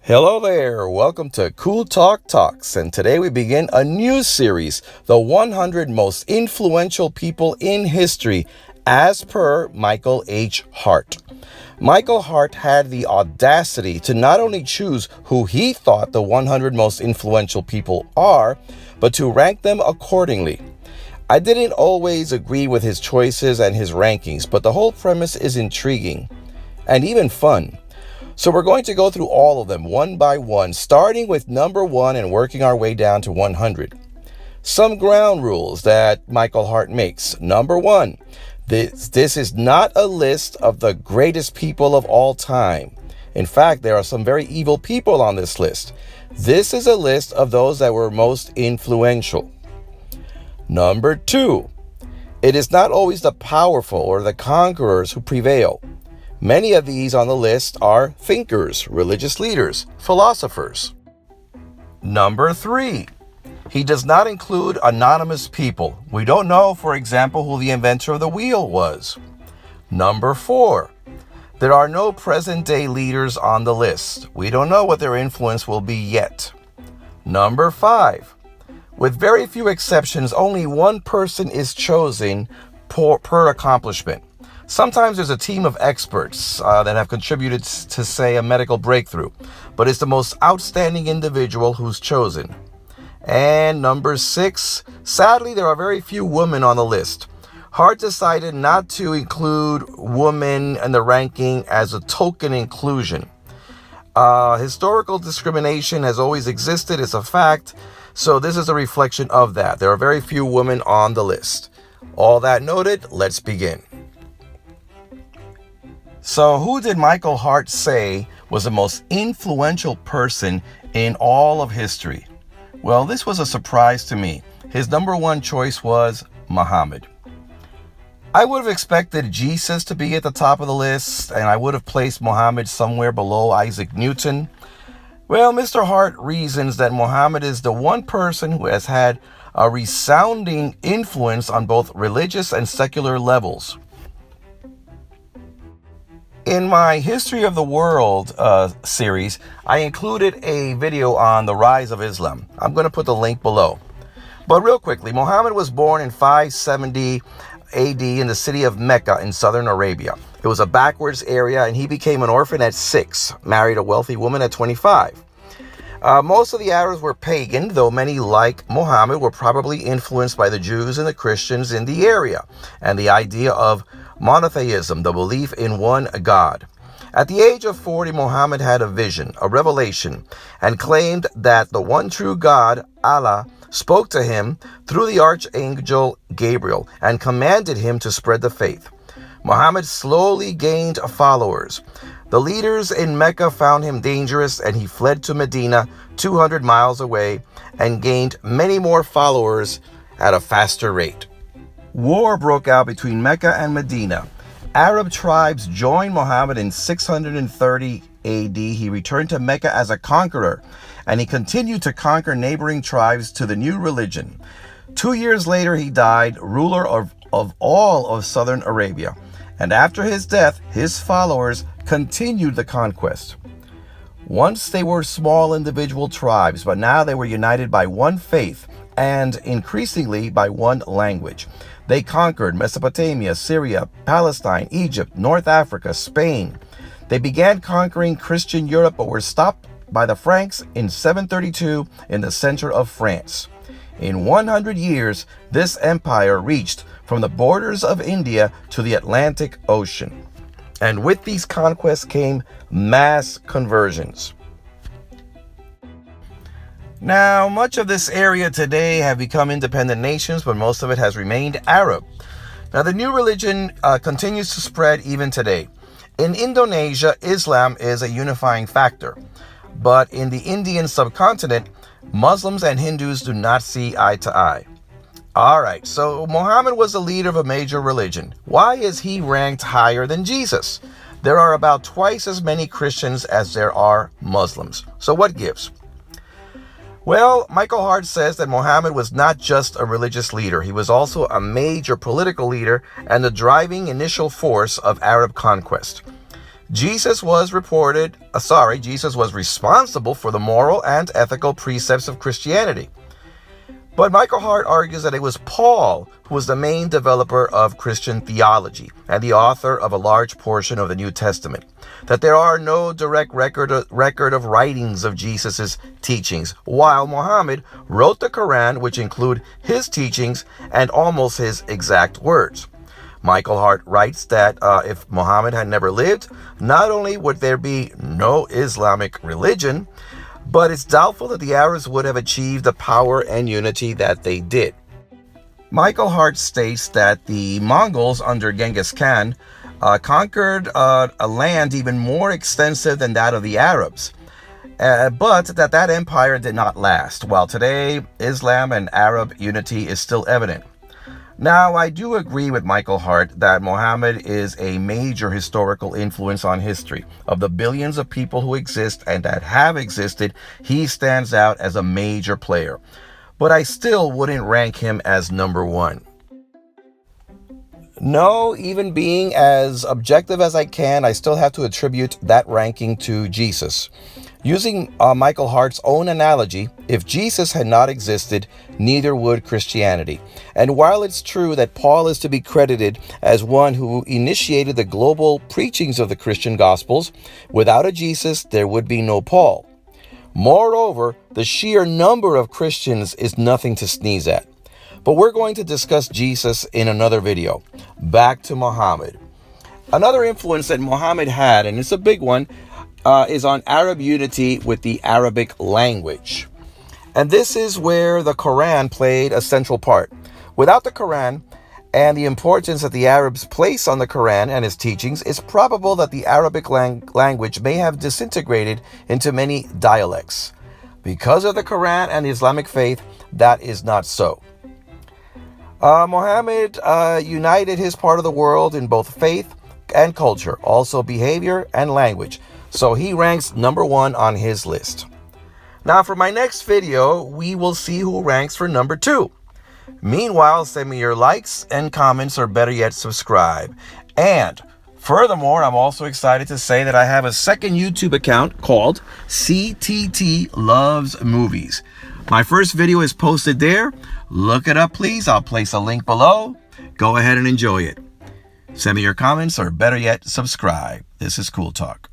Hello there, welcome to Cool Talk Talks, and today we begin a new series, the 100 Most Influential People in History, as per Michael H. Hart. Michael Hart had the audacity to not only choose who he thought the 100 most influential people are, but to rank them accordingly. I didn't always agree with his choices and his rankings, but the whole premise is intriguing and even fun. So we're going to go through all of them one by one, starting with number 1 and working our way down to 100. Some ground rules that Michael Hart makes. Number 1, this is not a list of the greatest people of all time. In fact, there are some very evil people on this list. This is a list of those that were most influential. Number 2, it is not always the powerful or the conquerors who prevail. Many of these on the list are thinkers, religious leaders, philosophers. Number 3, he does not include anonymous people. We don't know, for example, who the inventor of the wheel was. Number 4, there are no present-day leaders on the list. We don't know what their influence will be yet. Number 5, with very few exceptions, only one person is chosen per accomplishment. Sometimes there's a team of experts that have contributed to, say, a medical breakthrough, but it's the most outstanding individual who's chosen. And number 6, sadly, there are very few women on the list. Hart decided not to include women in the ranking as a token inclusion. Historical discrimination has always existed, it's a fact, so this is a reflection of that. There are very few women on the list. All that noted, let's begin. So who did Michael Hart say was the most influential person in all of history? Well, this was a surprise to me. His number 1 choice was Muhammad. I would have expected Jesus to be at the top of the list, and I would have placed Muhammad somewhere below Isaac Newton. Well, Mr. Hart reasons that Muhammad is the one person who has had a resounding influence on both religious and secular levels. In my History of the World series, I included a video on the rise of Islam. I'm going to put the link below. But real quickly, Muhammad was born in 570 AD in the city of Mecca in southern Arabia. It was a backwards area, and he became an orphan at 6, married a wealthy woman at 25. Most of the Arabs were pagan, though many, like Muhammad, were probably influenced by the Jews and the Christians in the area, and the idea of monotheism, the belief in one God. At the age of 40, Muhammad had a vision, a revelation, and claimed that the one true God, Allah, spoke to him through the archangel Gabriel and commanded him to spread the faith. Muhammad slowly gained followers. The leaders in Mecca found him dangerous, and he fled to Medina, 200 miles away, and gained many more followers at a faster rate. War broke out between Mecca and Medina. Arab tribes joined Muhammad in 630 AD. He returned to Mecca as a conqueror, and he continued to conquer neighboring tribes to the new religion. 2 years later, he died, ruler of all of southern Arabia. And after his death, his followers continued the conquest. Once they were small individual tribes, but now they were united by one faith and increasingly by one language. They conquered Mesopotamia, Syria, Palestine, Egypt, North Africa, Spain. They began conquering Christian Europe, but were stopped by the Franks in 732 in the center of France. In 100 years, this empire reached from the borders of India to the Atlantic Ocean. And with these conquests came mass conversions. Now, much of this area today have become independent nations, but most of it has remained Arab. Now, the new religion continues to spread even today. In Indonesia, Islam is a unifying factor. But in the Indian subcontinent, Muslims and Hindus do not see eye to eye. All right, so Muhammad was the leader of a major religion. Why is he ranked higher than Jesus? There are about twice as many Christians as there are Muslims. So what gives? Well, Michael Hart says that Muhammad was not just a religious leader. He was also a major political leader and the driving initial force of Arab conquest. Jesus was responsible for the moral and ethical precepts of Christianity. But Michael Hart argues that it was Paul who was the main developer of Christian theology and the author of a large portion of the New Testament, that there are no direct record of writings of Jesus' teachings, while Muhammad wrote the Quran, which include his teachings and almost his exact words. Michael Hart writes that if Muhammad had never lived, not only would there be no Islamic religion, but it's doubtful that the Arabs would have achieved the power and unity that they did. Michael Hart states that the Mongols under Genghis Khan conquered a land even more extensive than that of the Arabs, but that empire did not last, while today Islam and Arab unity is still evident. Now, I do agree with Michael Hart that Muhammad is a major historical influence on history. Of the billions of people who exist and that have existed, he stands out as a major player. But I still wouldn't rank him as number one. No, even being as objective as I can, I still have to attribute that ranking to Jesus. Using Michael Hart's own analogy, if Jesus had not existed, neither would Christianity. And while it's true that Paul is to be credited as one who initiated the global preachings of the Christian Gospels, without a Jesus, there would be no Paul. Moreover, the sheer number of Christians is nothing to sneeze at. But we're going to discuss Jesus in another video. Back to Muhammad. Another influence that Muhammad had, and it's a big one, is on Arab unity with the Arabic language. And this is where the Quran played a central part. Without the Quran and the importance that the Arabs place on the Quran and its teachings, it's probable that the Arabic language may have disintegrated into many dialects. Because of the Quran and the Islamic faith, that is not so. Muhammad united his part of the world in both faith and culture, also behavior and language. So he ranks number one on his list. Now for my next video, we will see who ranks for number two. Meanwhile, send me your likes and comments, or better yet, subscribe. And furthermore, I'm also excited to say that I have a second YouTube account called CTT Loves Movies. My first video is posted there. Look it up, please. I'll place a link below. Go ahead and enjoy it. Send me your comments, or better yet, subscribe. This is Cool Talk.